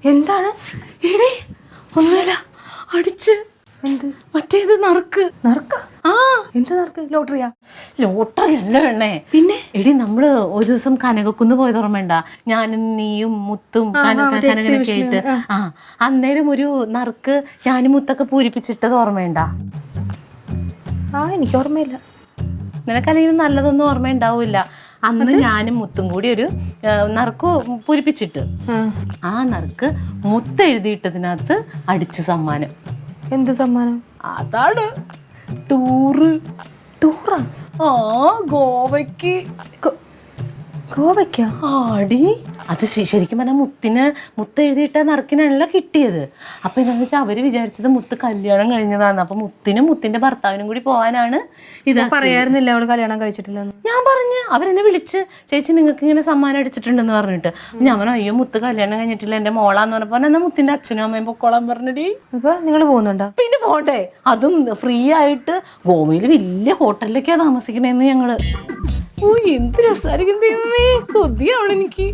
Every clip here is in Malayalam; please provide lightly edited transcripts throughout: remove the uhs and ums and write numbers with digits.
എന്താണ്? ഒന്നുമില്ല, അടിച്ച്. എന്ത്? മറ്റേത് നറുക്ക്. നറുക്ക? ആ, എന്ത് നറുക്ക്? ലോട്ടറിയാ? ലോട്ടറി അല്ല വേണേ. പിന്നെ എടി, നമ്മള് ഒരു ദിവസം കനകക്കുന്ന് പോയത് ഓർമ്മയുണ്ട? ഞാനും നീയും മുത്തും കനകനൊക്കെ ആയിട്ട്. ആ, അന്നേരം ഒരു നറുക്ക് ഞാനും മുത്തൊക്കെ പൂരിപ്പിച്ചിട്ടത് ഓർമ്മയുണ്ട? എനിക്ക് ഓർമ്മയില്ല. നിനക്കതിന് നല്ലതൊന്നും ഓർമ്മയുണ്ടാവില്ല. അന്ന് ഞാനും മുത്തും കൂടി ഒരു നറുക്ക് പൂരിപ്പിച്ചിട്ട് ആ നറുക്ക് മുത്ത് എഴുതിയിട്ടതിനകത്ത് അടിച്ച സമ്മാനം. എന്ത് സമ്മാനം? അതാണ് ടൂറ്. ടൂറാ? ആ, ഗോവയ്ക്ക്. ഗോവയ്ക്കാ? ആടി, അത് ശരിക്കും പറഞ്ഞാൽ മുത്ത് എഴുതിയിട്ട നറുക്കിനാണല്ലോ കിട്ടിയത്. അപ്പൊ എന്താണെന്ന് വെച്ചാൽ അവര് വിചാരിച്ചത് മുത്ത് കല്യാണം കഴിഞ്ഞതാണ്. അപ്പൊ മുത്തിനും മുത്തിന്റെ ഭർത്താവിനും കൂടി പോകാനാണ് ഇത്. പറയാറുന്നില്ല അവള് കല്യാണം കഴിച്ചിട്ടില്ലെന്ന്. ഞാൻ പറഞ്ഞു, അവരെന്നെ വിളിച്ച്, ചേച്ചി നിങ്ങൾക്ക് ഇങ്ങനെ സമ്മാനം അടിച്ചിട്ടുണ്ടെന്ന് പറഞ്ഞിട്ട്. ഞാൻ പറഞ്ഞു, അയ്യോ മുത്ത് കല്യാണം കഴിഞ്ഞിട്ടില്ല, എന്റെ മോളാന്ന് പറഞ്ഞപ്പോ എന്നാ മുത്തിന്റെ അച്ഛനും അമ്മയും പൊക്കോളാൻ പറഞ്ഞടി. അപ്പൊ നിങ്ങൾ പോകുന്നുണ്ടോ? പിന്നെ പോട്ടെ, അതും ഫ്രീ ആയിട്ട്. ഗോവയിൽ വലിയ ഹോട്ടലിലേക്കാ താമസിക്കണേന്ന് ഞങ്ങള്. ഓ, എന്ത് രസമായിരിക്കും ദൈവമേ, കൊതിയാണ് എനിക്ക്.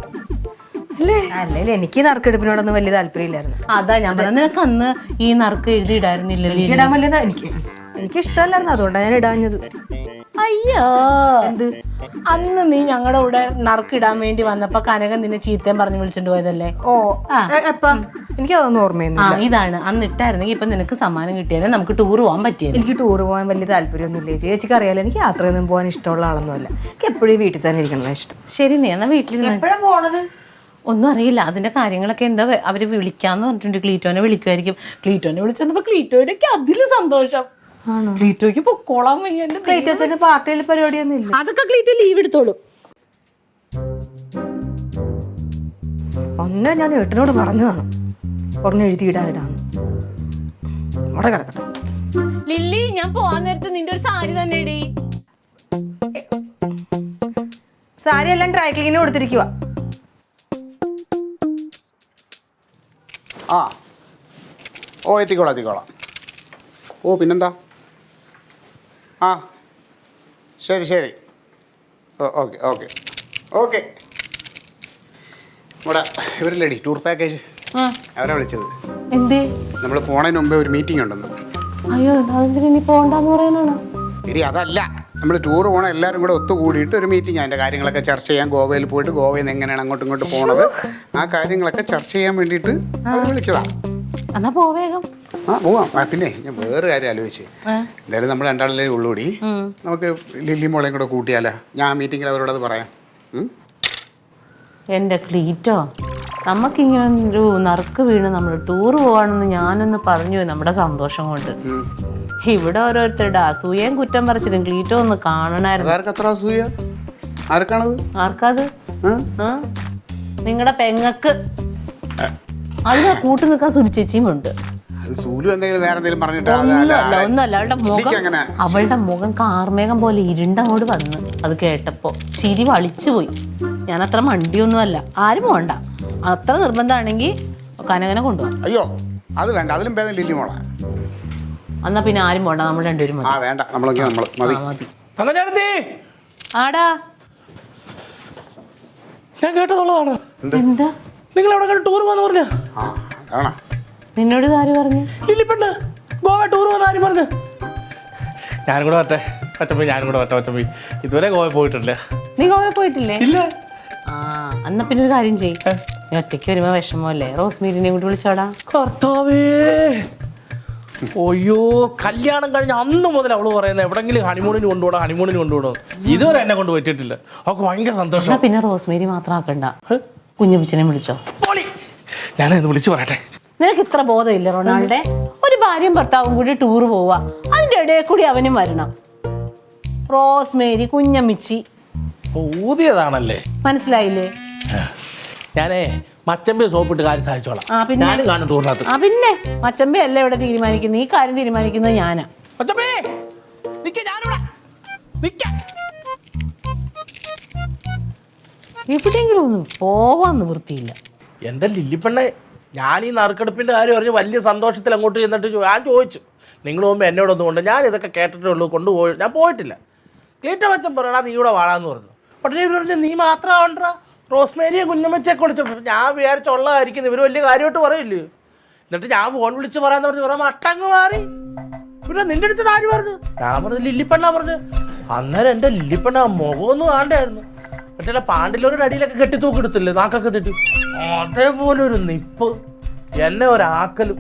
അല്ലേ, എനിക്ക് നറുക്കെടുപ്പിനോടൊന്നും വലിയ താല്പര്യമില്ലായിരുന്നു. അതാ ഞാൻ പറഞ്ഞ, നിനക്ക് അന്ന് ഈ നറുക്ക് എഴുതിയിടായിരുന്നില്ലല്ലോ. ഇടാൻ വല്ലതാ? എനിക്ക് ഇഷ്ടമല്ലായിരുന്നു, അതുകൊണ്ടാണ് ഞാൻ ഇടാഞ്ഞത്. അയ്യോ, എന്ത്? അന്ന് നീ ഞങ്ങളുടെ കൂടെ നറുക്കിടാൻ വേണ്ടി വന്നപ്പോ കനകൻ നിന്നെ ചീത്തയും പറഞ്ഞു വിളിച്ചിട്ട് പോയതല്ലേ? ഓ, എനിക്ക് അതൊന്നും ഓർമ്മയൊന്നുമില്ല. ഇതാണ് അന്ന് ഇട്ടായിരുന്നെങ്കിൽ ഇപ്പൊ നിനക്ക് സമ്മാനം കിട്ടിയാലും നമുക്ക് ടൂർ പോകാൻ പറ്റിയത്. എനിക്ക് ടൂർ പോകാൻ വലിയ താല്പര്യമൊന്നുമില്ലേ ചേച്ചിക്ക് അറിയാലോ. എനിക്ക് യാത്രയൊന്നും പോകാൻ ഇഷ്ടമുള്ള ആളൊന്നുമല്ല. എനിക്ക് എപ്പോഴും വീട്ടിൽ തന്നെ ഇരിക്കണം ഇഷ്ടം. ശരി, നീ എന്നാ വീട്ടിൽ എപ്പോഴാണ് പോണത്? ഒന്നും അറിയില്ല. അതിന്റെ കാര്യങ്ങളൊക്കെ എന്താ അവര് വിളിക്കാന്ന് പറഞ്ഞിട്ടുണ്ട്. ക്ലീറ്റോനെ വിളിക്കുമായിരിക്കും. ക്ലീറ്റോനെ വിളിച്ചപ്പോ ക്ലീറ്റോനൊക്കെ അതില് സന്തോഷം. ക്ലീറ്റോയ്ക്ക് പൊക്കോളാൻ വയ്യ. ക്ലീറ്റോസിന്റെ പാർട്ടിയിൽ പരിപാടിയൊന്നും ഇല്ല. അതൊക്കെ ക്ലീറ്റോ ലീവ് എടുത്തോളൂ. ഒന്നേ ഞാൻ ഏട്ടനോട് പറഞ്ഞതാണ്, എഴുതിയിടാന്ന്. അവിടെ കിടക്കട്ടെ. ലില്ലി, ഞാൻ പോവാൻ നേരത്തെ നിന്റെ ഒരു സാരി തന്നെ ഇടി. സാരി എല്ലാം ഡ്രൈ ക്ലീനിന് കൊടുത്തിരിക്കുക. ആ, ഓ, എത്തിക്കോളാം. ഓ, പിന്നെന്താ? ആ, ശരി. ഓക്കെ. ഇവിടെ ഇവരില്ലേടി ടൂർ പാക്കേജ്, അവരാ വിളിച്ചത്. എന്തേ? നമ്മൾ പോണതിന് മുമ്പേ ഒരു മീറ്റിംഗ് ഉണ്ടെന്ന്. അയ്യോ, ഇനി പോണ്ടെന്ന് പറയാനാണോ? എടി, അതല്ല, നമ്മൾ ടൂർ പോകണ എല്ലാവരും കൂടെ ഒത്തുകൂടിയിട്ട് ഒരു മീറ്റിംഗ്, അതിൻ്റെ കാര്യങ്ങളൊക്കെ ചർച്ച ചെയ്യാൻ. ഗോവയിൽ പോയിട്ട് ഗോവയിൽ നിന്ന് എങ്ങനെയാണ് അങ്ങോട്ടും ഇങ്ങോട്ട് പോണത്, ആ കാര്യങ്ങളൊക്കെ ചർച്ച ചെയ്യാൻ വേണ്ടിയിട്ട് വിളിച്ചതാ. എന്നാ പോവേഗം. ആ, പോവാം. പിന്നെ ഞാൻ വേറെ കാര്യം ആലോചിച്ച്, എന്തായാലും നമ്മൾ രണ്ടാളിലേ ഉള്ളൂടി, നമുക്ക് ലില്ലി മോളെയും കൂടെ കൂട്ടിയാലോ? ഞാൻ മീറ്റിങ്ങിൽ അവരോടത് പറയാം. എൻ്റെ ക്ലീറ്റോ, നമുക്കിങ്ങനെ ഒരു നറുക്ക് വീണ് നമ്മൾ ടൂർ പോവാണെന്ന് ഞാനൊന്ന് പറഞ്ഞു നമ്മുടെ സന്തോഷം കൊണ്ട്. ഇവിടെ ഓരോരുത്തരുടെ അസൂയയും കുറ്റം പറിച്ചിട്ടും ക്ലീറ്റോ ഒന്ന് കാണണായിരുന്നു. ആർക്കാത്? നിങ്ങളുടെ പെങ്ങക്ക്. അതിനാ കൂട്ടു നിൽക്കാൻ സുരിച്ചേച്ചിയും ഉണ്ട്. ഒന്നുമല്ല, അവളുടെ മുഖം കാർമേഘം പോലെ ഇരുണ്ടങ്ങോട്ട് വന്ന് അത് കേട്ടപ്പോ ചിരി വളിച്ചു പോയി. ഞാൻ അത്ര മണ്ടിയൊന്നുമല്ല. ആരും പോണ്ട. അത്ര നിർബന്ധമാണെങ്കിൽ കനകനെ കൊണ്ടുപോകാം. അയ്യോ, അത് വേണ്ട, അതിലും ഭേദം ലില്ലി മോളെ. എന്നാ പിന്നെ ആരും പോണ്ട, നമ്മൾ രണ്ടുപേരും മതി. ആടാ, ഞാൻ കേട്ടതുള്ളതാണ്. എന്താ നിങ്ങൾ എവിടെ ടൂർ പോകാന്ന് പറഞ്ഞ? നിന്നോട് ആര് പറഞ്ഞു? ലില്ലിപ്പെണ്ണ് ഗോവ ടൂർ പോകുന്ന ആരും പറഞ്ഞു? ഞാനും കൂടെ വരട്ടെ ഒറ്റപ്പോയി. ഇതുവരെ ഗോവ പോയിട്ടില്ല. നീ ഗോവ പോയിട്ടില്ലേ? ഇല്ല. എന്നാ പിന്നെ ഒരു കാര്യം ചെയ്യ്, നീ ഒറ്റയ്ക്ക് വരുമ്പോ വിഷമല്ലേ, റോസ്മേരിനെ കൂടി വിളിച്ചോടാ. കർത്താവേ, അയ്യോ, കല്യാണം കഴിഞ്ഞ അന്ന് മുതൽ അവള് പറയുന്നത് എവിടെങ്കിലും ഹണിമൂണിന് കൊണ്ടുപോകണം. ഇതുവരെ എന്നെ കൊണ്ട് പറ്റിയിട്ടില്ല. അവൾക്ക് ഭയങ്കര സന്തോഷം. പിന്നെ റോസ്മേരി മാത്രം ആക്കണ്ട, കുഞ്ഞുപിച്ചനെ വിളിച്ചോ. ഞാനത് വിളിച്ചു പറയട്ടെ. നിനക്ക് ഇത്ര ബോധമില്ല റൊണാൾഡേ? ഒരു ഭാര്യയും ഭർത്താവും കൂടി ടൂർ പോവാ, അതിന്റെ ഇടയിൽ കൂടി അവനും വരണം. റോസ്മേരി, കുഞ്ഞമ്മിച്ചി ഊതിയതാണല്ലേ, മനസ്സിലായില്ലേ? ഞാനേ മച്ചമ്പേ സോപ്പിട്ട് കാര്യം സാധിച്ചോളാം. പിന്നെ മച്ചമ്പേ അല്ല ഇവിടെ തീരുമാനിക്കുന്നത്, ഈ കാര്യം തീരുമാനിക്കുന്നത് ഞാനാ. എവിടെയെങ്കിലും ഒന്നും പോവാൻ നിവൃത്തിയില്ല. എന്റെ ലില്ലിപ്പെണ്ണെ, ഞാൻ ഈ നറുക്കെടുപ്പിൻ്റെ കാര്യം പറഞ്ഞ് വലിയ സന്തോഷത്തിൽ അങ്ങോട്ട് ചെന്നിട്ട് ഞാൻ ചോദിച്ചു നിങ്ങൾ പോകുമ്പോൾ എന്നോടൊന്നും കൊണ്ട് ഞാൻ ഇതൊക്കെ കേട്ടിട്ടേ ഉള്ളൂ കൊണ്ടുപോയി ഞാൻ പോയിട്ടില്ല. ക്ലീറ്റ വെച്ചം പറയടാ നീ ഇവിടെ വാടാന്ന് പറഞ്ഞു. പക്ഷേ ഇവർ പറഞ്ഞു നീ മാത്രമാവണ്ടാ റോസ്മേരിയെ കുഞ്ഞമ്മച്ചയൊക്കെ വിളിച്ചു. ഞാൻ വിചാരിച്ചുള്ളതായിരിക്കും ഇവർ വലിയ കാര്യമായിട്ട് പറയില്ലേ. എന്നിട്ട് ഞാൻ ഫോൺ വിളിച്ച് പറയാന്ന് പറഞ്ഞു പറയാൻ മട്ടങ്ങ് മാറി. പിന്നെ നിന്റെ അടുത്ത് ആര് പറഞ്ഞു? ഞാൻ പറഞ്ഞു ലില്ലിപ്പെണ്ണ പറഞ്ഞു. അന്നേരം എൻ്റെ ലില്ലിപ്പെണ്ണ മുഖമൊന്നും കാണണ്ടായിരുന്നു. മറ്റേ പാണ്ടിലൊരു അടിയിലൊക്കെ കെട്ടി തൂക്കെടുത്തില്ലേ നാക്കൊക്കെ തെറ്റി അതേപോലെ ഒരു നിപ്പ് എന്നെ ഒരാക്കലും.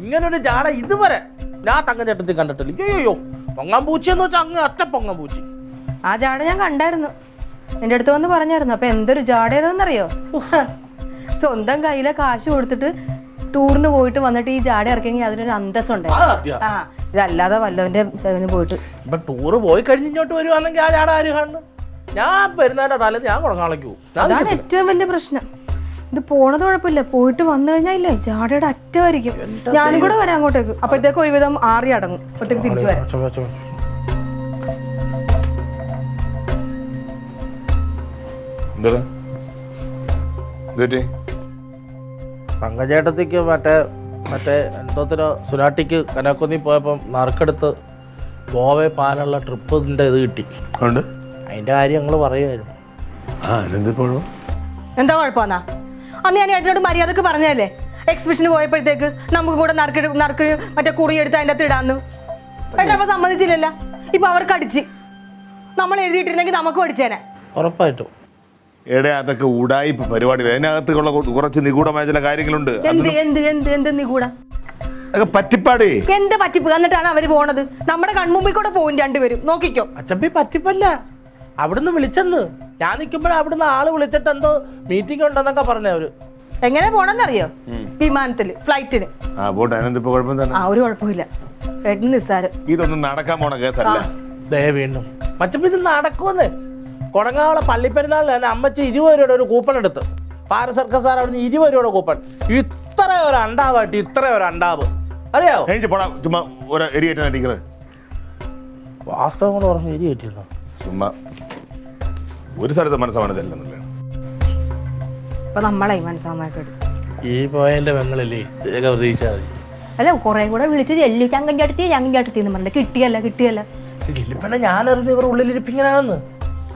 ഇങ്ങനൊരു ജാട ഇതുവരെ ഞാൻ തങ്കച്ചേട്ടത്തിൽ കണ്ടിട്ടില്ല. അയ്യോ പൊങ്ങാൻ പൂച്ചയെന്ന് വെച്ചാൽ അങ്ങ് അറ്റ പൊങ്ങാൻ പൂച്ചി. ആ ജാട ഞാൻ കണ്ടായിരുന്നു, എൻ്റെ അടുത്ത് വന്ന് പറഞ്ഞായിരുന്നു. അപ്പൊ എന്തൊരു ജാടയാണെന്നറിയോ? സ്വന്തം കയ്യിലെ കാശ് കൊടുത്തിട്ട് ടൂറിന് പോയിട്ട് വന്നിട്ട് ഈ ജാട ഇറക്കിയെങ്കിൽ അതിനൊരു അന്തസ്സുണ്ടായിരുന്നു. ആ ഇതല്ലാതെ വല്ലവന്റെ ചെലവിന് പോയിട്ട് ഇപ്പൊ ടൂറ് പോയി കഴിഞ്ഞ് ഇങ്ങോട്ട് വരുവാണെങ്കിൽ ആ ജാട ആര് കാണുന്നു? ഞാൻ പെരുന്നാളിന്റെ തലേന്ന് ഞാൻ കുളങ്ങാളേക്ക് പോകും. അതാണ് ഏറ്റവും വലിയ പ്രശ്നം. ഇത് പോണത് കുഴപ്പമില്ല, പോയിട്ട് വന്നു കഴിഞ്ഞാൽ ഇല്ലേ ജാടയുടെ അറ്റമായിരിക്കും. ഞാനും കൂടെ വരാം അങ്ങോട്ടേക്ക്. അപ്പോഴത്തേക്ക് ഒരുവിധം ആറി അടങ്ങും. അപ്പോഴത്തേക്ക് തിരിച്ചു വരാം. പങ്കജേട്ടത്തിക്ക് മറ്റേ എന്തോത്തിനോ സുനാട്ടിക്ക് കനാക്കുന്നി പോയപ്പം നറുക്കെടുത്ത് ഗോവയെ പാനുള്ള ട്രിപ്പിന്റെ ഇത് കിട്ടി. അതിന്റെ കാര്യം ഞങ്ങൾ പറയുമായിരുന്നു. എന്താ കുഴപ്പമെന്നാ? അന്ന് ഞാൻ ഏട്ടനോട് മര്യാദക്ക് പറഞ്ഞതല്ലേ എക്സിബിഷന് പോയപ്പോഴത്തേക്ക് നമുക്ക് കൂടെ നറുക്ക് മറ്റേ കുറി എടുത്ത് അതിൻ്റെ അകത്ത് ഇടാന്ന്. ഏട്ടാ അപ്പൊ സമ്മതിച്ചില്ലല്ലോ. ഇപ്പൊ അവർക്ക് അടിച്ച് നമ്മൾ എഴുതിയിട്ടിരുന്നെങ്കിൽ നമുക്ക് പഠിച്ചേനെ. ഉറപ്പായിട്ടും എടെ അതൊക്കെ ഉടായിപ്പ് പരിപാടികൾ. അതിനകത്തുള്ള കുറച്ച് നിഗൂഢമായ ചില കാര്യങ്ങളുണ്ട്. എന്ത് എന്ത് എന്ത് എന്ത് നിഗൂഢ പറ്റിപ്പാടേ. എന്ത് പറ്റിപ്പ്? എന്നിട്ടാണ് അവര് പോണത്. നമ്മുടെ കൺമുമ്പിൽ കൂടെ പോകും രണ്ടുപേരും. നോക്കിക്കോ. അച്ചമ്പി പറ്റിപ്പല്ല, അവിടുന്ന് വിളിച്ചെന്ന്. ഞാൻ നിൽക്കുമ്പോഴേ അവിടുന്ന് ആള് വിളിച്ചിട്ട് എന്തോ മീറ്റിംഗ് ഉണ്ടെന്നൊക്കെ പറഞ്ഞവര്. എങ്ങനെ പോണെന്നറിയോ? വിമാനത്തില്, ഫ്ലൈറ്റിന്. ഒരു കുഴപ്പമില്ല. ഏട്ടന് നിസ്സാരം. ഇതൊന്നും നടക്കാൻ പോണ കേസല്ല. വീണ്ടും മറ്റപ്പോ ഇത് നടക്കുമെന്ന്. കൊടങ്ങാവളെ പള്ളിപ്പെരുന്നാളിൽ തന്നെ അമ്മച്ചി 20 രൂപയുടെ ഒരു കൂപ്പൺ എടുത്ത് പാര സർക്കസ് സാർ അവിടുന്ന് 20 രൂപയുടെ കൂപ്പൺ. ഇത്ര ഒരു അണ്ടാവായിട്ട് ഇത്ര ഒരു അണ്ടാവ് അറിയാവോ? ചുമ്മാ വാസ്തവം കൊണ്ട് പറഞ്ഞ് എരിയേറ്റിരുന്നു. ചുമ്മാ ഒരു സ്ഥലത്ത് മനസ്സമാനതല്ലെന്നല്ലേ. അപ്പൊ നമ്മളെ മനസ്സാമായിട്ട് ഈ പോയതിന്റെ പെങ്ങളില്ലേ ഇതൊക്കെ പ്രതീക്ഷിച്ചാൽ മതി. അല്ല കുറെ കൂടെ വിളിച്ച് ചെല്ലി ചങ്കഞ്ചാട്ടത്തി എന്ന് പറഞ്ഞില്ല. കിട്ടിയല്ല ലില്ലിപ്പണ്ണ ഞാനറിഞ്ഞു ഇവർ ഉള്ളിലിരിപ്പിങ്ങനാണെന്ന്.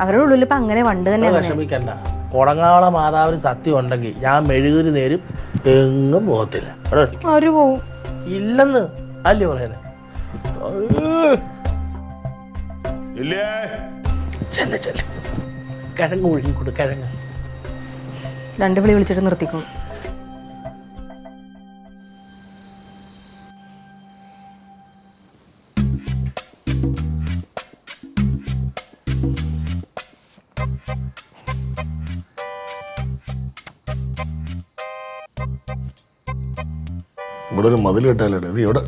അവരുടെ ഉള്ളിൽ ഇപ്പൊ അങ്ങനെ വണ്ട് തന്നെ. വിഷമിക്കണ്ട, കൊടങ്ങാവള മാതാവിന് സത്യം ഉണ്ടെങ്കിൽ ഞാൻ മെഴുകുതിരി നേരും എങ്ങും പോകത്തില്ല. അവര് പോവും ഇല്ലെന്ന് അല്ലേ പറയുന്നത്. കിഴങ്ങ് ഒഴുകിക്കൂട് കിഴങ്ങ്. 2 വിളി വിളിച്ചിട്ട് നിർത്തിക്കോളൂ. ഇവിടെ ഒരു മതിൽ കെട്ടാലേ ഇത് ഇവിടെ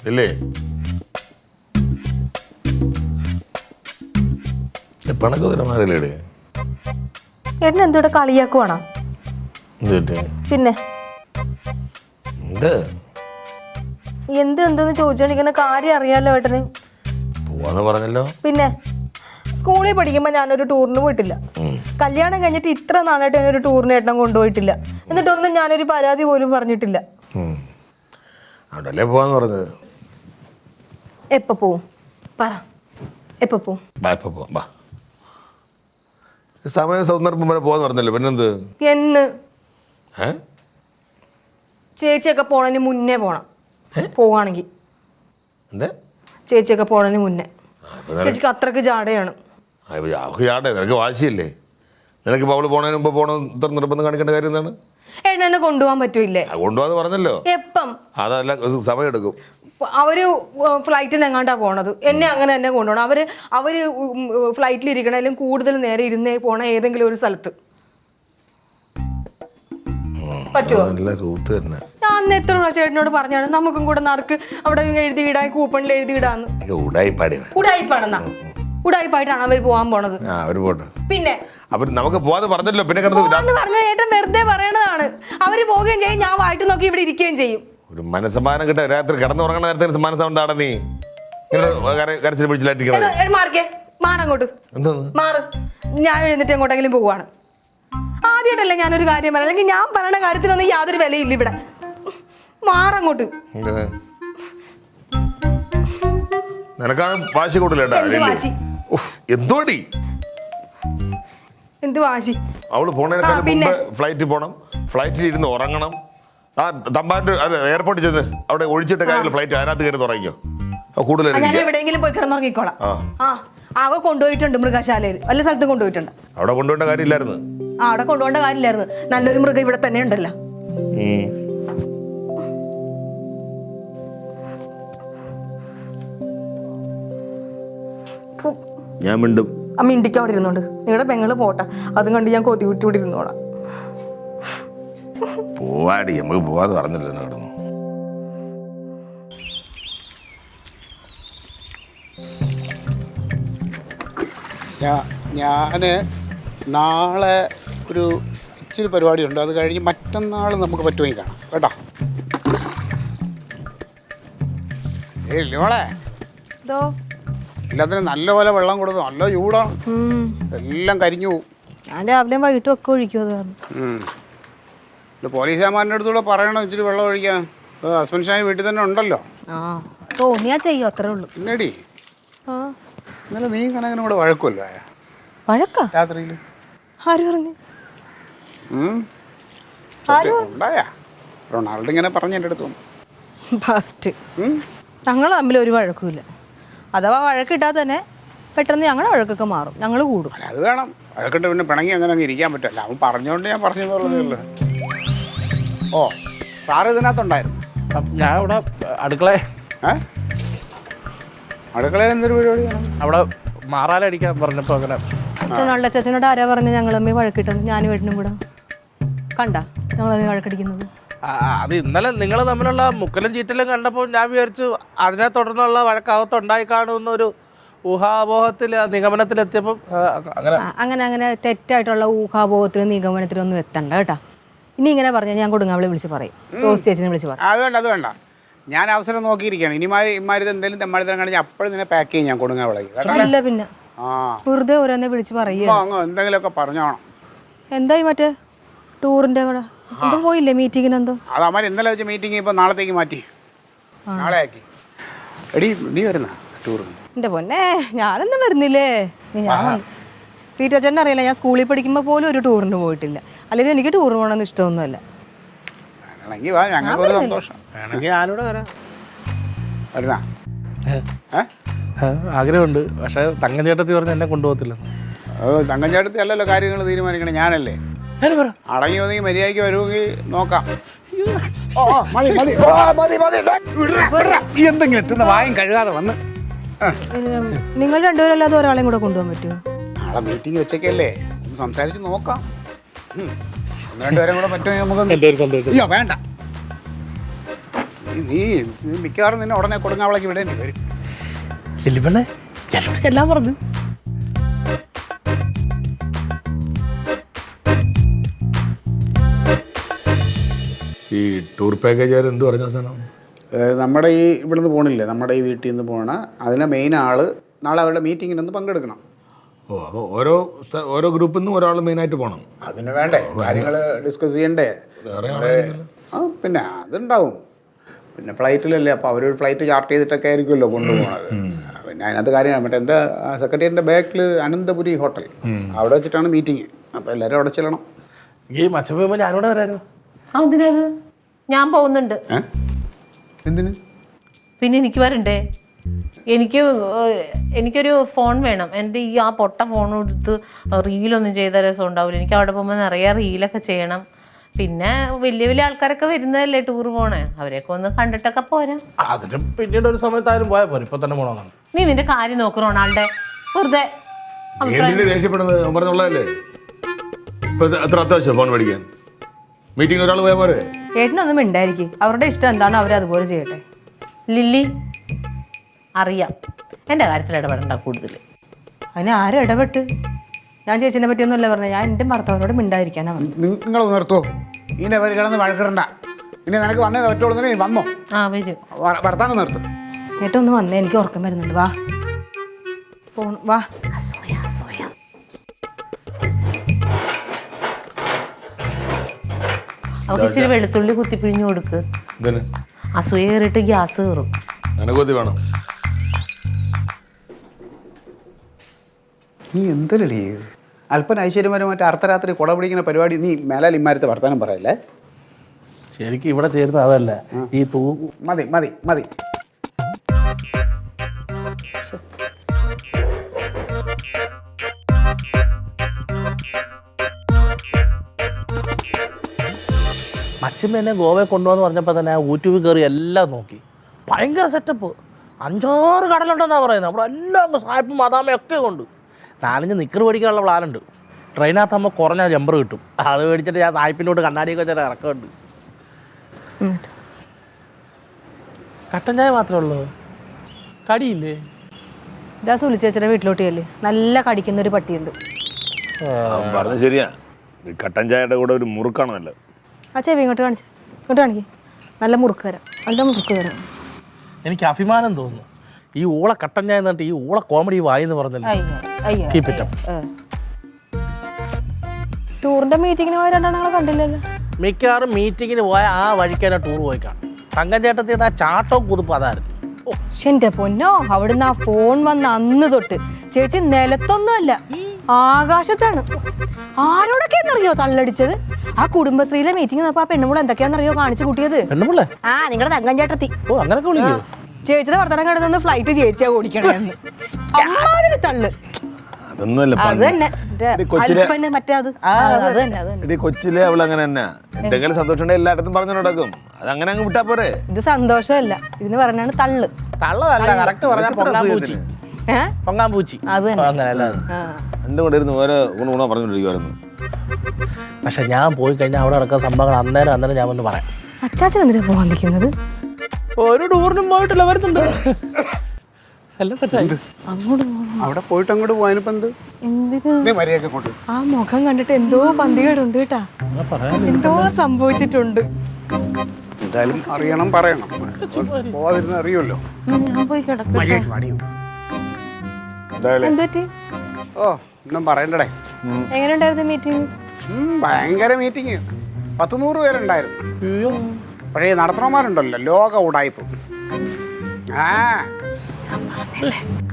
ഇല്ലേ? പണക്കതിരമാരല്ലേ? ഏട്ടൻ എന്തോടെ കളിയാക്കുവാണോ? പിന്നെ എന്തെന്ന് ചോദിച്ചോണ്ടിരിക്കുന്ന കാര്യം അറിയാലോ ഏട്ടന്. പോവാന്ന് പറഞ്ഞല്ലോ. പിന്നെ സ്കൂളിൽ പഠിക്കുമ്പോൾ ഞാനൊരു ടൂറിന് പോയിട്ടില്ല. കല്യാണം കഴിഞ്ഞിട്ട് ഇത്ര നാളായിട്ട് ഞാനൊരു ടൂറിന് ഏട്ടനെ കൊണ്ടുപോയിട്ടില്ല. എന്നിട്ടൊന്നും ഞാനൊരു പരാതി പോലും പറഞ്ഞിട്ടില്ല. അവിടെ പോവാന്ന് പറഞ്ഞത്. എപ്പോ പോവും പറ? എപ്പോ പോവും? സമയം സന്ദർഭം വരെ പോവാന്ന് പറഞ്ഞല്ലോ. പിന്നെന്ത്? എന്ന് ചേച്ചിയൊക്കെ പോണതിന് മുന്നേ പോണം. പോവാണെങ്കിൽ ചേച്ചിയൊക്കെ പോണതിന് മുന്നേ. ചേച്ചിക്ക് അത്രക്ക് ജാടയാണ്. നിനക്ക് വാശിയില്ലേ? നിനക്ക് അവള് പോണതിന് മുമ്പ് പോകണം ഇത്ര നിർബന്ധം കാണിക്കേണ്ട കാര്യം എന്താണ്? എന്നെ കൊണ്ടുപോകാൻ പറ്റൂല്ലേ? കൊണ്ടുപോകാന്ന് പറഞ്ഞല്ലോ. എപ്പം? അതല്ല, സമയം എടുക്കും. അവര് ഫ്ലൈറ്റിന് എങ്ങാണ്ടാ പോണത്. എന്നെ അങ്ങനെ തന്നെ കൊണ്ടുപോകണം. അവര് ഫ്ലൈറ്റിൽ ഇരിക്കണേലും കൂടുതൽ നേരെ ഇരുന്നേ പോണ ഏതെങ്കിലും ഒരു സ്ഥലത്ത് പറ്റുമോ? ഞാൻ എത്ര പ്രാവശ്യം ചേട്ടനോട് പറഞ്ഞാണ് നമുക്കും കൂടെ നറുക്ക് അവിടെ എഴുതിയിടാൻ, കൂപ്പണിൽ എഴുതിയിടാന്ന്. ഉടായിപ്പാണെന്നാ? ഉടായിപ്പായിട്ടാണ് അവർ പോകാൻ പോണത്. പിന്നെ നമുക്ക് പോവാന്ന് പറഞ്ഞല്ലോ. പിന്നെ പറഞ്ഞ ചേട്ടൻ വെറുതെ പറയണതാണ്. അവര് പോവുകയും ചെയ്യും, ഞാൻ വായിട്ട് നോക്കി ഇവിടെ ഇരിക്കുകയും ചെയ്യും. ഒരു മനസ്സമാനം കിട്ടാൻ രാത്രി കിടന്നുറങ്ങണ നേരത്തെ മനസ്സമാണ്ടാണ് നീ കരച്ചിൽ പിടിച്ചില്ലായിരിക്കണം. മാറങ്ങോട്ട് മാറ്. ഞാൻ എഴുന്നിട്ട് എങ്ങോട്ടെങ്കിലും പോവാണ്. ആദ്യമായിട്ടല്ലേ ഞാനൊരു കാര്യം പറയാം, അല്ലെങ്കിൽ ഞാൻ പറയണ കാര്യത്തിനൊന്നും യാതൊരു വിലയില്ല ഇവിടെ. മാറങ്ങോട്ട്. നിനക്കാണ് വാശി കൂടുതലേട്ടാ. എന്ത് വാശി? എന്തോടി എന്ത് വാശി? അവള് പോണേക്കാളും മുമ്പ് ഫ്ലൈറ്റിൽ പോണം, ഫ്ലൈറ്റിൽ ഇരുന്ന് ഉറങ്ങണം. ആ തമ്പാൻ്റെ അല്ല എയർപോർട്ടിൽ ചെന്ന് അവിടെ ഒഴിച്ചിട്ട കാര്യങ്ങൾ ഫ്ലൈറ്റ് അതിനകത്ത് കയറി തുടങ്ങിക്കോ. കൂടുതൽ ഞാൻ എവിടെയെങ്കിലും പോയി കിടന്നുറങ്ങിക്കോളാം. അവ കൊണ്ടുപോയിട്ടുണ്ട് മൃഗശാലയിൽ, വല്ല സ്ഥലത്തും കൊണ്ടുപോയിട്ടുണ്ട്. അവിടെ കൊണ്ടുപോകേണ്ട കാര്യമില്ലായിരുന്നു. അവിടെ കൊണ്ടുപോകേണ്ട കാര്യമില്ലായിരുന്നു. നല്ലൊരു മൃഗം ഇവിടെ തന്നെ ഉണ്ടല്ലോ. ഞാൻ മിണ്ടും. അമ്മ ഇണ്ടിക്ക് അവിടെ ഇരുന്നോണ്ട് നിങ്ങളുടെ പെങ്ങള് പോട്ടെ, അതും കണ്ട് ഞാൻ കൊതി വിട്ട് ഇവിടെ ഇരുന്നോളാം. പോവാടി, നമുക്ക് പോവാതെ പറഞ്ഞില്ല കിടന്നു. ഞാൻ നാളെ ഒരു ഇച്ചിരി പരിപാടിയുണ്ട്, അത് കഴിഞ്ഞ് മറ്റന്നാൾ നമുക്ക് പറ്റുമെങ്കിൽ കാണാം കേട്ടോ. മോളെ എല്ലാത്തിനും നല്ലപോലെ വെള്ളം കൊടുത്തു, നല്ല ചൂടാണ്, എല്ലാം കരിഞ്ഞു പോവും. ഞാൻ രാവിലെ വൈകിട്ടും ഒക്കെ ഒഴിക്കും. അത് കാരണം പോലീസുകാരൻ്റെ അടുത്തൂടെ പറയണം ഇച്ചിരി വെള്ളം ഒഴിക്കാൻ. ഹസ്ബൻഡ് ഷായി വീട്ടിൽ തന്നെ ഉണ്ടല്ലോ. തോന്നിയാ ചെയ്യും, അത്രേ ഉള്ളൂ. പിന്നേടി ഇന്നലെ നീ കണക്കിനും കൂടെ വഴക്കുമല്ലോ വഴക്കാ രാത്രിയിൽ. ആര് പറഞ്ഞു? ഉണ്ടായാ റൊണാൾഡോ ഇങ്ങനെ പറഞ്ഞു എൻ്റെ അടുത്ത്. ഫസ്റ്റ് ഞങ്ങൾ തമ്മിൽ ഒരു വഴക്കുമില്ല. അഥവാ വഴക്കിട്ടാൽ തന്നെ പെട്ടെന്ന് ഞങ്ങളുടെ വഴക്കൊക്കെ മാറും, ഞങ്ങൾ കൂടും. അല്ല അത് വേണം, വഴക്കിട്ട് പിന്നെ പിണങ്ങി അങ്ങനെ അങ്ങ് ഇരിക്കാൻ പറ്റില്ല. അവൻ പറഞ്ഞുകൊണ്ട് ഞാൻ പറഞ്ഞതേ ഉള്ളൂ. ഓ സാറ് ഇതിനകത്തുണ്ടായിരുന്നു. ഞാൻ ഇവിടെ അടുക്കളയിൽ എന്തൊരു പരിപാടിയാണ്? അവിടെ മാറാലടിക്കാൻ പറഞ്ഞപ്പോൾ അങ്ങനെ. റൊണാൾഡോ ചേച്ചനോട് ആരാ പറഞ്ഞു ഞങ്ങൾ തമ്മിൽ വഴക്കിട്ടത്? ഞാനും വീട്ടിനും കൂടെ കണ്ട ഞങ്ങൾ തമ്മിൽ വഴക്കടിക്കുന്നത്. അത് ഇന്നലെ നിങ്ങൾ തമ്മിലുള്ള മുക്കലും ചീറ്റലും കണ്ടപ്പോൾ ഞാൻ വിചാരിച്ചു അതിനെ തുടർന്നുള്ള വഴക്കകത്തുണ്ടായി കാണുമെന്നൊരു ഊഹാപോഹത്തിൽ നിഗമനത്തിലെത്തിയപ്പോൾ അങ്ങനെ തെറ്റായിട്ടുള്ള ഊഹാപോഹത്തിലും നിഗമനത്തിലും ഒന്നും എത്തണ്ട കേട്ടാ. ഇനി ഇങ്ങനെ പറഞ്ഞാൽ ഞാൻ കൊടുങ്ങാവളെ വിളിച്ച് പറയും, റോസ് ചേച്ചിനെ വിളിച്ച് പറയും. അത് വേണ്ട, ഞാൻ അവസരം നോക്കിയിരിക്കുകയാണ്. ഇനിമാരിത് എന്തെങ്കിലും തെമ്മാടിത്തരം കാണിച്ചാൽ അപ്പോഴും നിന്നെ പാക്ക് ചെയ്യും ഞാൻ കൊടുങ്ങാവളേക്ക്. അല്ല പിന്നെ വെറുതെ ഓരോന്നെ വിളിച്ച് പറയേ. എന്തെങ്കിലുമൊക്കെ പറഞ്ഞോണം. എന്തായി മറ്റേ ടൂറിന്റെ അവിടെ എന്തോ പോയില്ലേ മീറ്റിങ്ങിന്? എന്തോ അത് അമ്മ ഇന്നലെ വെച്ച മീറ്റിംഗ് ഇപ്പോൾ നാളത്തേക്ക് മാറ്റി, നാളെ ആക്കി. എടി നീ വരുന്ന ടൂറിന്? എൻ്റെ പൊന്നെ ഞാനൊന്നും വരുന്നില്ലേ. ഞാൻ ടീച്ചറിനെ അറിയില്ല, ഞാൻ സ്കൂളിൽ പഠിക്കുമ്പോൾ പോലും ഒരു ടൂറിന് പോയിട്ടില്ല. അല്ലെങ്കിൽ എനിക്ക് ടൂർ പോകണമെന്ന് ഇഷ്ടമൊന്നുമല്ല. വേണമെങ്കിൽ വാ, ഞങ്ങൾക്കൊരു സന്തോഷം. വേണമെങ്കിൽ ഞാനിവിടെ വരാം. വരുന്നാ ആഗ്രഹമുണ്ട്, പക്ഷേ തങ്കഞ്ചേട്ടത്തി പറഞ്ഞ് എന്നെ കൊണ്ടുപോകത്തില്ല. തങ്കഞ്ചേട്ടത്തി അല്ലല്ലോ കാര്യങ്ങൾ തീരുമാനിക്കണേ, ഞാനല്ലേ. അടങ്ങി ഒതുങ്ങി മര്യാദയ്ക്ക് വരുമെങ്കിൽ നോക്കാം. എന്തെങ്കിലും എത്തുന്ന വായും കഴുകാതെ വന്ന്. നിങ്ങൾ രണ്ടുപേരും അല്ലാതെ ഒരാളെയും കൂടെ കൊണ്ടുപോകാൻ പറ്റുമോ? നാളെ മീറ്റിംഗ് വെച്ചേക്കല്ലേ, ഒന്ന് സംസാരിച്ച് നോക്കാം. രണ്ടുപേരും കൂടെ പറ്റുമെങ്കിൽ നമുക്ക്. അയ്യോ വേണ്ട, നീ മിക്കവാറും നിന്നെ ഉടനെ കൊടുങ്ങാവളേക്ക് വിടേണ്ടി വരും. ലില്ലിപ്പണ്ണേ എല്ലാം പറഞ്ഞു. ഈ ടൂർ പാക്കേജുകാർ എന്ത് പറഞ്ഞ അവസാനം? നമ്മുടെ ഈ ഇവിടുന്ന് പോകണില്ലേ, നമ്മുടെ ഈ വീട്ടിൽ നിന്ന് പോകണ അതിനെ മെയിൻ ആള് നാളെ അവരുടെ മീറ്റിങ്ങിനൊന്ന് പങ്കെടുക്കണം. ഓ അപ്പോൾ ഓരോ ഗ്രൂപ്പിൽ നിന്നും ഒരാൾ മെയിനായിട്ട് പോകണം. അതിന് വേണ്ടേ കാര്യങ്ങൾ ഡിസ്കസ് ചെയ്യണ്ടേ? പിന്നെ അതുണ്ടാവും. പിന്നെ ഫ്ലൈറ്റിലല്ലേ, അപ്പോൾ അവരൊരു ഫ്ലൈറ്റ് ചാർട്ട് ചെയ്തിട്ടൊക്കെ ആയിരിക്കുമല്ലോ കൊണ്ടുപോകണത്. പിന്നെ അതിനകത്ത് കാര്യമാണ് മറ്റേ എൻ്റെ സെക്രട്ടറിയുടെ ബാക്കിൽ അനന്തപുരി ഹോട്ടൽ, അവിടെ വെച്ചിട്ടാണ് മീറ്റിംഗ്. അപ്പോൾ എല്ലാവരും അവിടെ ചെല്ലണം. ഈ മച്ചപ്പോ ഞാനിവിടെ വരാനോ? അതിനത് ഞാൻ പോകുന്നുണ്ട്. എന്തിന്? പിന്നെ എനിക്ക് വരണ്ടേ? എനിക്കൊരു ഫോൺ വേണം. എൻ്റെ ആ പൊട്ട ഫോൺ എടുത്ത് റീലൊന്നും ചെയ്ത രസം ഉണ്ടാവില്ല. എനിക്ക് അവിടെ പോകുമ്പോൾ നിറയെ റീലൊക്കെ ചെയ്യണം. പിന്നെ വലിയ വലിയ ആൾക്കാരൊക്കെ വരുന്നതല്ലേ ടൂർ പോണേ, അവരെയൊക്കെ ഒന്ന് കണ്ടിട്ടൊക്കെ പോരാ. അതിന് പിന്നീട് ഒരു സമയത്തായാലും പോയാൽ പോരെ, ഇപ്പൊ തന്നെ പോകണമെന്നാണ്. നീ നിന്റെ കാര്യം നോക്ക് റൊണാൾഡോ, വെറുതെ ദേഷ്യപ്പെടുന്നത് പറഞ്ഞുള്ളതല്ലേ. ഇപ്പൊ എത്ര അത്യാവശ്യം ഫോൺ മേടിക്കാൻ? മീറ്റിംഗിന് ഒരാൾ പോയാൽ പോരെ? ഏട്ടനൊന്നും മിണ്ടായിരിക്കും, അവരുടെ ഇഷ്ടം എന്താണ് അവരതുപോലെ ചെയ്യട്ടെ. ലില്ലി അറിയാം എൻ്റെ കാര്യത്തിൽ ഇടപെടണ്ട കൂടുതൽ. അതിന് ആരും ഇടപെട്ട്? ഞാൻ ചേച്ചിനെ പറ്റിയൊന്നുമല്ല പറഞ്ഞത്, ഞാൻ എൻ്റെ ഭർത്താവിനോട് മിണ്ടായിരിക്കാനാ പറഞ്ഞത്. നിങ്ങളൊന്ന് നിർത്തോ, ഇനി അവർ കിടന്ന് വഴക്കിടണ്ട. ഇനി നിനക്ക് വന്നേ പറ്റുള്ളൂ, നീ വന്നോ. വരും. വർത്താനം നിർത്തും. ഏട്ടൻ ഒന്ന് വന്നേ, എനിക്ക് ഉറക്കം വരുന്നുണ്ട്. വാ വാ. അവർക്ക് ഇച്ചിരി വെളുത്തുള്ളി കുത്തിപ്പിഴിഞ്ഞു കൊടുക്ക്. എന്തിന് അസൂയ കയറിയിട്ട് ഗ്യാസ് കയറും. നിനക്കൊത്തി വേണം. നീ എന്തിനടി അല്പന ഐശ്വര്യമാരും മറ്റേ അർദ്ധരാത്രി കുട പിടിക്കുന്ന പരിപാടി നീ മേലാൽ ഇമാരത്തെ വർത്താനം പറയല്ലേ. ശരിക്കും ഇവിടെ ചേരുന്ന അതല്ല ഈ മതി മതി മതി. അച്ഛൻ എന്നെ ഗോവയിൽ കൊണ്ടുപോകാന്ന് പറഞ്ഞപ്പോൾ തന്നെ ആ യൂട്യൂബിൽ കയറി എല്ലാം നോക്കി. ഭയങ്കര സെറ്റപ്പ്. 5-6 കടലുണ്ടെന്നാണ് പറയുന്നത്. അവിടെ എല്ലാം സായിപ്പും മദാമയൊക്കെ കൊണ്ട് 4-5 നിക്കർ മേടിക്കാനുള്ള പ്ലാനുണ്ട്. ട്രെയിനകത്താകുമ്പോൾ കുറഞ്ഞ ജമ്പർ കിട്ടും. അത് മേടിച്ചിട്ട് ഞാൻ സായിപ്പിനോട് കണ്ണാടിയൊക്കെ വെച്ചാൽ ഇറക്കമുണ്ട്. കട്ടൻ ചായ മാത്രമേ ഉള്ളൂ, കടിയില്ലേ? ഇതാ സുലിച്ചേച്ചിയുടെ വീട്ടിലോട്ടിയല്ലേ, നല്ല കടിക്കുന്നൊരു പട്ടിയുണ്ട്. പറഞ്ഞത് ശരിയാ. കട്ടൻ ചായയുടെ കൂടെ ഒരു മുറുക്കാണ് നല്ലത്. ആ ചെവി ഇങ്ങോട്ട് കാണിച്ചേ, ഇങ്ങോട്ട് കാണിക്കേ. നല്ല മുറുക്ക് തരാം, നല്ല മുറുക്ക് തരാം. എനിക്ക് അഭിമാനം തോന്നുന്നു. ഈ ഊള കട്ടൻ ചായ എന്നിട്ട് ഈ ഊള കോമഡി വായിന്ന് പറഞ്ഞല്ലോ. Keep it up. ടൂറിന്റെ മീറ്റിങ്ങിന് പോയ രണ്ടെണ്ണങ്ങളെ കണ്ടില്ലല്ലോ. മിക്കവാറും മീറ്റിങ്ങിന് പോയ ആ വഴിക്കാണ് ടൂർ പോയിക്കാണ്. തങ്കം ചേട്ടത്തിയുടെ ആ ചാട്ടവും കുതിപ്പ് അതായിരുന്നു. എന്റെ പൊന്നോ, അവിടുന്ന് ആ ഫോൺ വന്ന അന്ന് തൊട്ട് ചേച്ചി നിലത്തൊന്നുമല്ല, ആകാശത്താണ്. ആരോടൊക്കെയാണെന്നറിയോ തള്ളടിച്ചത്? ആ കുടുംബശ്രീയിലെ മീറ്റിംഗ് നോക്കുമ്പോ ആ പെണ്ണുമ്പോൾ എന്തൊക്കെയാണെന്നറിയോ കാണിച്ചു കൂട്ടിയത്? ആ നിങ്ങളുടെ തങ്കം ചേട്ടത്തി. ഓ അങ്ങനൊക്കെ വിളിക്കോ? ചേച്ചിയുടെ വർത്തനം കിടന്ന് ഫ്ലൈറ്റ് ചേച്ചിയാ ഓടിക്കണേന്ന് അമ്മാതിരി തള്ളു. അത് തന്നെ കൊച്ചിലെ അവൾ അങ്ങനെ തന്നെ എന്തെങ്കിലും സന്തോഷം എല്ലായിടത്തും പറഞ്ഞു നടക്കും. അത് അങ്ങനെ അങ്ങ് വിട്ടാ പോരെ. ഇത് സന്തോഷമല്ല, ഇതിന് പറഞ്ഞാണ് തള്ളു. തള്ളതല്ല, കറക്റ്റ് പറഞ്ഞാൽ പൊങ്ങാമ്പൂച്ചി. അത് രണ്ടും കൂടെ ഇരുന്ന് ഓരോ ഗുണ പറഞ്ഞോണ്ടിരിക്കുവായിരുന്നു. പക്ഷെ ഞാൻ പോയി കഴിഞ്ഞാൽ അവിടെ നടക്കുന്ന സംഭവങ്ങൾ അന്നേരം ഞാൻ വന്ന് പറയാം. അച്ചാച്ചൻ എന്തിനാ പോകാൻ നിൽക്കുന്നത്? ഒരു ടൂറിനും പോയിട്ടില്ല, വരുന്നുണ്ട്. അവിടെ പോയിട്ട് അങ്ങോട്ട് പോകാനിപ്പോ എന്ത്? ആ മുഖം കണ്ടിട്ട് എന്തോ പന്തികേടുണ്ട് കേട്ടാ, എന്തോ സംഭവിച്ചിട്ടുണ്ട്. എന്തായാലും അറിയണം, പറയണം. പോവാതിരുന്ന് അറിയുമല്ലോ. ഞാൻ പോയി കിടക്കട്ടെ. എന്തുപറ്റി? ഓ ഒന്നും പറയണ്ടേ. എങ്ങനെ ഉണ്ടായിരുന്നു മീറ്റിംഗ്? ഭയങ്കര മീറ്റിംഗ്. 100 പേരുണ്ടായിരുന്നു. പക്ഷേ നടത്തണമാരുണ്ടല്ലോ ലോക ഉടായ്പ.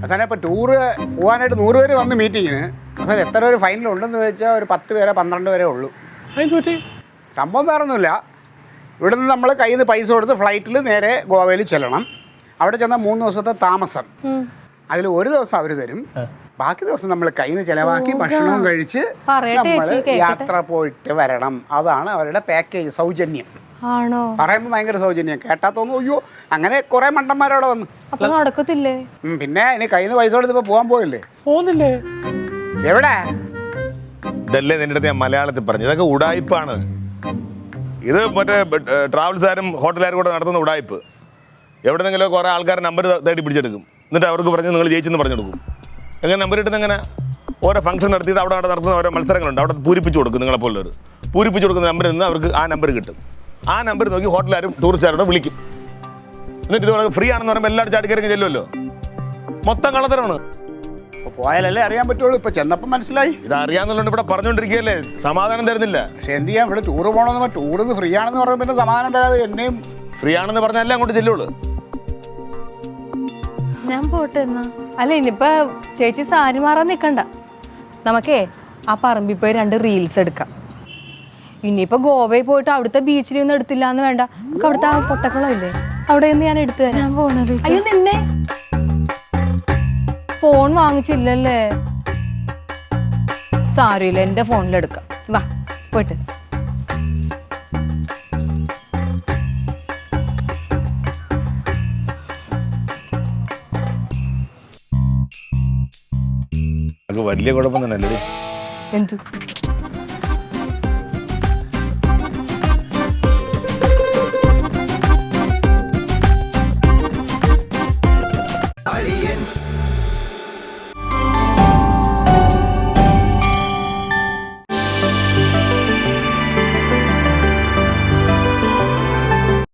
അവസാനം ഇപ്പൊ ടൂറ് പോകാനായിട്ട് 100 പേര് വന്ന് മീറ്റിങ്ങിന്. അവസാനം എത്ര പേര് ഫൈനലുണ്ടെന്ന് ചോദിച്ചാൽ ഒരു 10 പേരെ 12 പേരെ ഉള്ളൂ. സംഭവം വേറെ ഒന്നുമില്ല. ഇവിടെ നിന്ന് നമ്മൾ കയ്യിൽ നിന്ന് പൈസ കൊടുത്ത് ഫ്ലൈറ്റിൽ നേരെ ഗോവയിൽ ചെല്ലണം. അവിടെ ചെന്നാൽ 3 ദിവസത്തെ താമസം. അതിൽ 1 ദിവസം അവർ തരും, ബാക്കി ദിവസം നമ്മൾ കയ്യിൽ നിന്ന് ചിലവാക്കി ഭക്ഷണവും കഴിച്ച് യാത്ര പോയിട്ട് വരണം. അതാണ് അവരുടെ പാക്കേജ്, സൗജന്യം. ആണോ? പറയുമ്പോൾ ഭയങ്കര സൗജന്യം. കേട്ടാ തോന്നുന്നു അയ്യോ അങ്ങനെ കുറെ മണ്ടന്മാരവിടെ വന്നു. അപ്പൊ നടക്കത്തില്ലേ? പിന്നെ ഇനി കയ്യിൽ നിന്ന് പൈസ കൊടുത്തപ്പോ പോകാൻ പോയില്ലേ? പോകുന്നില്ലേ? എവിടെ? ഇതല്ലേ നിന്റെ അടുത്ത് ഞാൻ മലയാളത്തിൽ പറഞ്ഞു, ഇതൊക്കെ ഉടായ്പാണ്. ഇത് മറ്റേ ട്രാവൽസുകാരും ഹോട്ടലുകാരും കൂടെ നടത്തുന്ന ഉടായ്പ്. എവിടെന്നെങ്കിലും കുറെ ആൾക്കാരുടെ നമ്പർ തേടി പിടിച്ചെടുക്കും, എന്നിട്ട് അവർക്ക് പറഞ്ഞ് നിങ്ങൾ ജയിച്ചെന്ന് പറഞ്ഞു കൊടുക്കും. എങ്ങനെ നമ്പർ കിട്ടുന്ന എങ്ങനെ? ഓരോ ഫംഗ്ഷൻ നടത്തിയിട്ട് അവിടെ നടത്തുന്ന ഓരോ മത്സരങ്ങളുണ്ട്, അവിടെ പൂരിപ്പിച്ച് കൊടുക്കും. നിങ്ങളെപ്പോലുള്ളവർ പൂരിപ്പിച്ച് കൊടുക്കുന്ന നമ്പറിൽ നിന്ന് അവർക്ക് ആ നമ്പർ കിട്ടും. ആ നമ്പർ നോക്കി ഹോട്ടലുകാരും ടൂറിസ്റ്റുകാരോട് വിളിക്കും. എന്നിട്ട് ഇത് ഫ്രീ ആണെന്ന് പറയുമ്പോൾ എല്ലാവരും ചാടിക്കരങ്ങി ചെല്ലുമല്ലോ. മൊത്തം കള്ളത്തരമാണ്. പോയാലല്ലേ അറിയാൻ പറ്റുള്ളൂ. ഇപ്പൊ ചെന്നപ്പോൾ മനസ്സിലായി. ഇത് അറിയാന്നുള്ളത് ഇവിടെ പറഞ്ഞുകൊണ്ടിരിക്കുകയല്ലേ, സമാധാനം തരുന്നില്ല. പക്ഷെ എന്ത് ചെയ്യാം, ഇവിടെ ടൂറ് പോകണമെന്ന് ടൂറിന്ന് ഫ്രീ ആണെന്ന് പറയുമ്പോൾ പിന്നെ സമാധാനം തരാതെ എന്നെയും ഫ്രീ ആണെന്ന് പറഞ്ഞാലേ അങ്ങോട്ട് ചെല്ലുള്ളൂ. ഞാൻ പോട്ടെ എന്നാ. അല്ല ഇനിയിപ്പോ ചേച്ചി സാരി മാറാൻ നിക്കണ്ട, നമുക്കേ ആ പറമ്പിൽ പോയി 2 റീൽസ് എടുക്കാം. ഇനിയിപ്പോ ഗോവയിൽ പോയിട്ട് അവിടുത്തെ ബീച്ചിലൊന്നും എടുത്തില്ല എന്ന് വേണ്ട, നമുക്ക് അവിടുത്തെ ആ പൊട്ടക്കുളമില്ലേ അവിടെ നിന്ന് ഞാൻ എടുത്തു തരാം. അയ്യോ നിന്നെ ഫോൺ വാങ്ങിച്ചില്ലല്ലേ? സാരിയില്ല, എന്റെ ഫോണിലെടുക്കാം. വാ പോയിട്ട്. വലിയ കുഴപ്പം തന്നെ അല്ലേ? എന്തു?